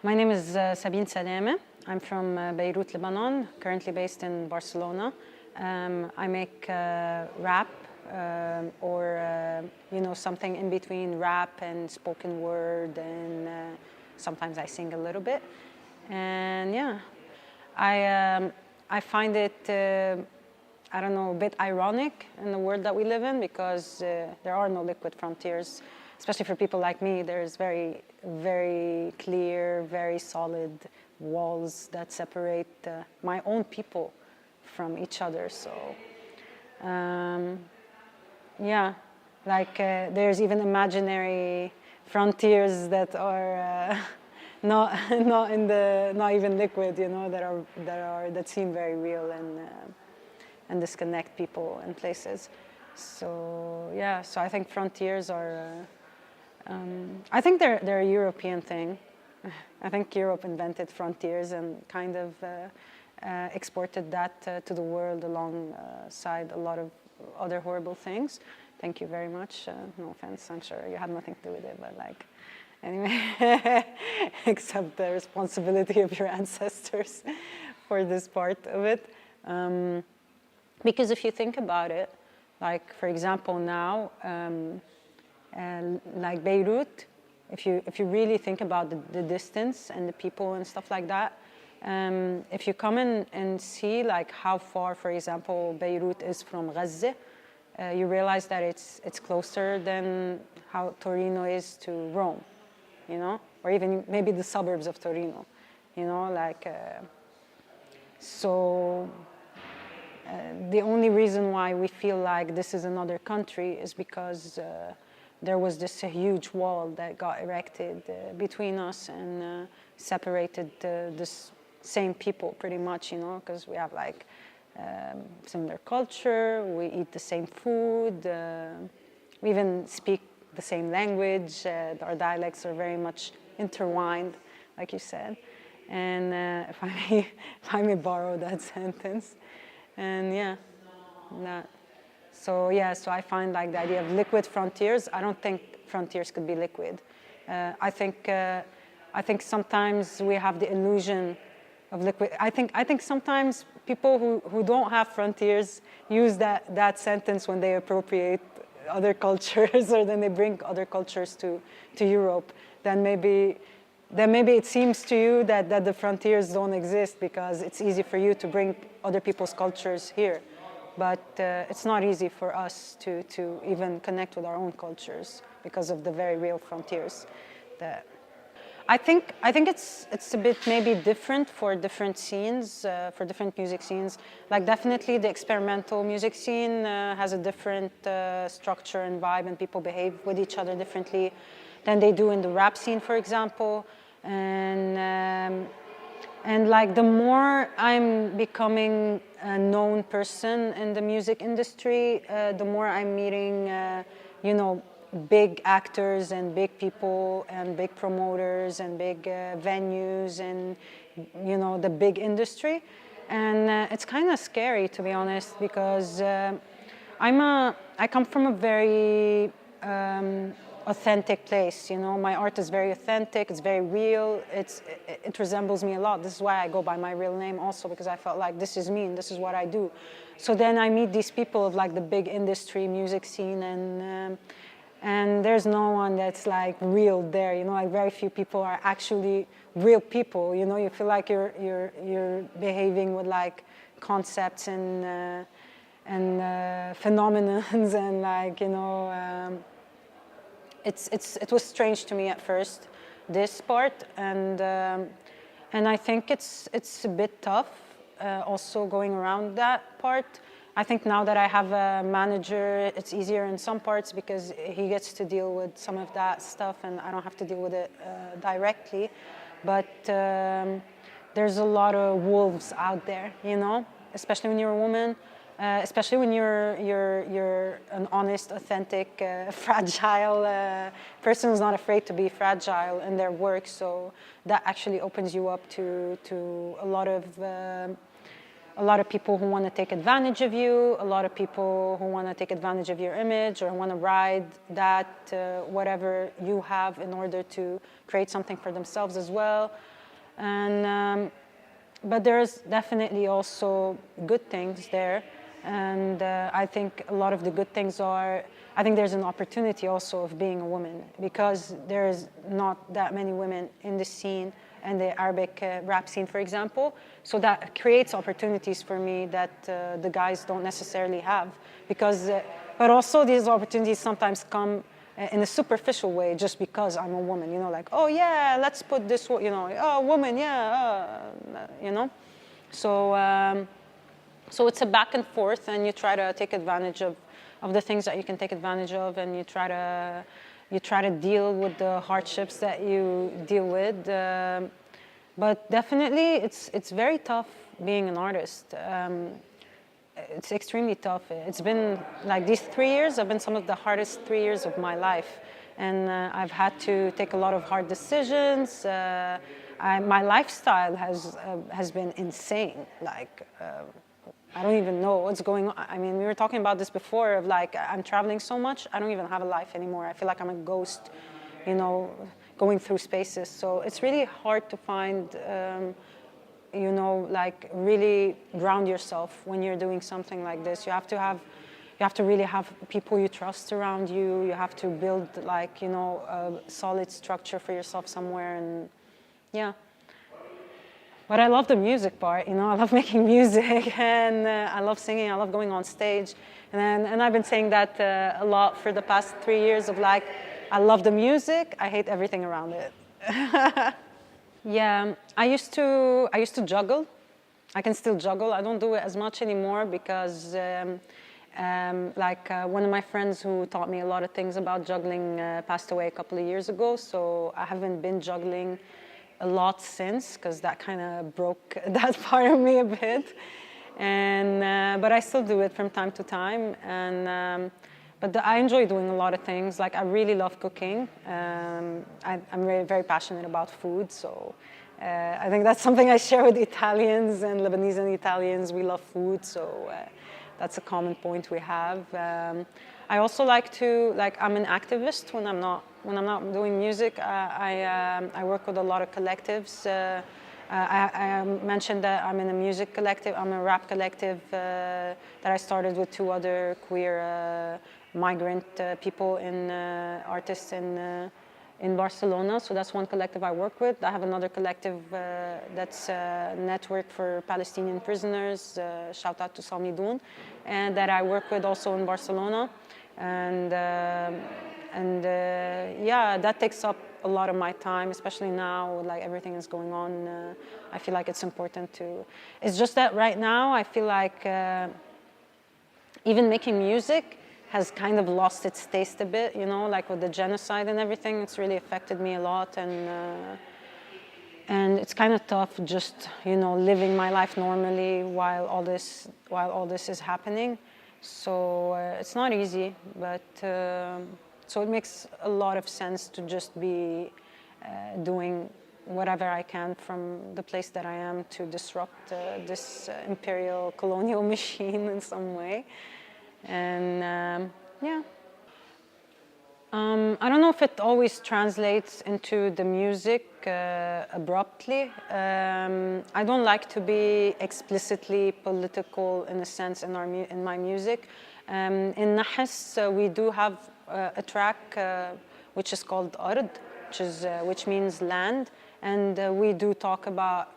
My name is Sabine Salamé. I'm from Beirut, Lebanon, currently based in Barcelona. I make rap or something in between rap and spoken word, and sometimes I sing a little bit. And yeah, I find it I don't know, a bit ironic in the world that we live in, because there are no liquid frontiers, especially for people like me. There's very, very clear, very solid walls that separate my own people from each other. So, yeah, like there's even imaginary frontiers that are not even liquid, that seem very real and disconnect people and places. So yeah, so I think frontiers are, I think they're a European thing. I think Europe invented frontiers and kind of exported that to the world alongside a lot of other horrible things. Thank you very much. No offense, I'm sure you had nothing to do with it, but like, anyway, accept the responsibility of your ancestors for this part of it. Because if you think about it, like for example now, like Beirut, if you really think about the distance and the people and stuff like that, if you come in and see like how far, for example, Beirut is from Gaza, you realize that it's closer than how Torino is to Rome, or even maybe the suburbs of Torino, so. The only reason why we feel like this is another country is because there was this huge wall that got erected between us and separated this same people pretty much, because we have like similar culture, we eat the same food, we even speak the same language, our dialects are very much intertwined, like you said. And if I may borrow that sentence. And yeah, so I find like the idea of liquid frontiers. I don't think frontiers could be liquid. I think sometimes we have the illusion of liquid. I think sometimes people who don't have frontiers use that sentence when they appropriate other cultures or then they bring other cultures to Europe. Then maybe it seems to you that the frontiers don't exist because it's easy for you to bring other people's cultures here. But it's not easy for us to even connect with our own cultures because of the very real frontiers. I think it's a bit maybe different for different scenes, for different music scenes. Like definitely the experimental music scene has a different structure and vibe, and people behave with each other differently than they do in the rap scene, for example. And like the more I'm becoming a known person in the music industry, the more I'm meeting, big actors and big people and big promoters and big venues and, the big industry. And it's kind of scary, to be honest, because I come from a very authentic place, my art is very authentic, it's very real, it resembles me a lot. This is why I go by my real name also, because I felt like this is me and this is what I do. So then I meet these people of like the big industry music scene, and there's no one that's like real there, like very few people are actually real people, you feel like you're behaving with like concepts and phenomenons and like, it was strange to me at first, this part, and I think it's a bit tough also going around that part. I think now that I have a manager, it's easier in some parts because he gets to deal with some of that stuff and I don't have to deal with it directly. But there's a lot of wolves out there, especially when you're a woman. Especially when you're an honest, authentic, fragile person who's not afraid to be fragile in their work. So that actually opens you up to a lot of a lot of people who want to take advantage of you, a lot of people who want to take advantage of your image or want to ride that, whatever you have in order to create something for themselves as well. And, but there's definitely also good things there. And I think a lot of the good things are, I think there's an opportunity also of being a woman, because there's not that many women in the scene and the Arabic rap scene, for example. So that creates opportunities for me that the guys don't necessarily have. Because, but also these opportunities sometimes come in a superficial way just because I'm a woman, you know, like, oh yeah, let's put this, you know, oh, woman, yeah, you know. So, so it's a back and forth, and you try to take advantage of the things that you can take advantage of, and you try to deal with the hardships that you deal with. But definitely, it's very tough being an artist. It's extremely tough. It's been like these 3 years have been some of the hardest 3 years of my life, and I've had to take a lot of hard decisions. My lifestyle has been insane. Like. I don't even know what's going on. I mean, we were talking about this before of like, I'm traveling so much, I don't even have a life anymore. I feel like I'm a ghost, you know, going through spaces. So it's really hard to find, you know, like really ground yourself when you're doing something like this. You have to really have people you trust around you. You have to build like, you know, a solid structure for yourself somewhere, and yeah. But I love the music part, you know, I love making music, and I love singing, I love going on stage. And I've been saying that a lot for the past 3 years of like, I love the music, I hate everything around it. Yeah, I used to juggle. I can still juggle. I don't do it as much anymore because one of my friends who taught me a lot of things about juggling passed away a couple of years ago, so I haven't been juggling a lot since, because that kind of broke that part of me a bit. And but I still do it from time to time. And I enjoy doing a lot of things. Like I really love cooking. I'm very, very passionate about food, so I think that's something I share with Italians and Lebanese and Italians. We love food, so that's a common point we have. I also like to, I'm an activist when I'm not doing music. I work with a lot of collectives. I mentioned that I'm in a music collective. I'm a rap collective that I started with 2 other queer migrant people artists in Barcelona. So that's one collective I work with. I have another collective that's a network for Palestinian prisoners. Shout out to Sabine, and that I work with also in Barcelona. And yeah, that takes up a lot of my time, especially now, like everything is going on. I feel like it's important to. It's just that right now, I feel like even making music has kind of lost its taste a bit, you know, like with the genocide and everything. It's really affected me a lot, and it's kind of tough just, you know, living my life normally while all this is happening. So it's not easy, but so it makes a lot of sense to just be doing whatever I can from the place that I am to disrupt this imperial colonial machine in some way. And yeah. I don't know if it always translates into the music abruptly. I don't like to be explicitly political in a sense in my music. In Nahas, we do have a track which is called Ard, which means land, and we do talk about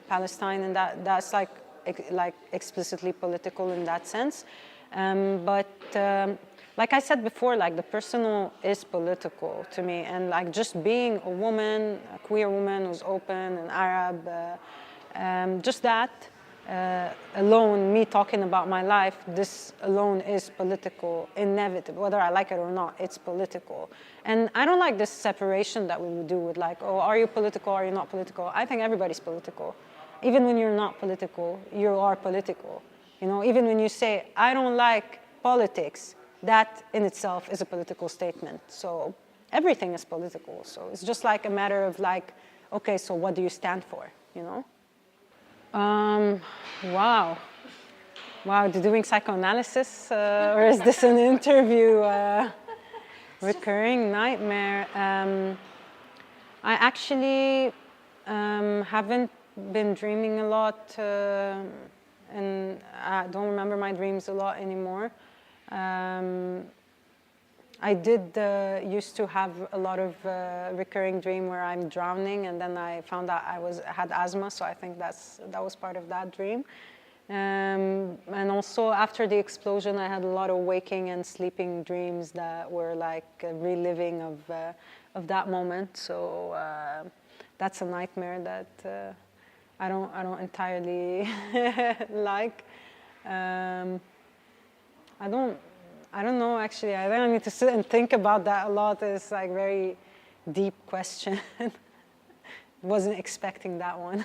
Palestine, and that's like explicitly political in that sense. Like I said before, like the personal is political to me, and like just being a woman, a queer woman who's open and Arab, just that alone, me talking about my life, this alone is political, inevitable, whether I like it or not, it's political. And I don't like this separation that we would do with like, oh, are you political, are you not political? I think everybody's political. Even when you're not political, you are political. You know, even when you say, I don't like politics, that in itself is a political statement. So everything is political. So it's just like a matter of like, okay, so what do you stand for, you know? Wow. Wow, doing psychoanalysis, or is this an interview? Recurring nightmare. I actually haven't been dreaming a lot, and I don't remember my dreams a lot anymore. I did used to have a lot of recurring dream where I'm drowning, and then I found out I had asthma, so I think that was part of that dream. And also after the explosion, I had a lot of waking and sleeping dreams that were like a reliving of that moment. So that's a nightmare that I don't entirely like. I don't know, actually. I think I need to sit and think about that a lot. It's like a very deep question. Wasn't expecting that one.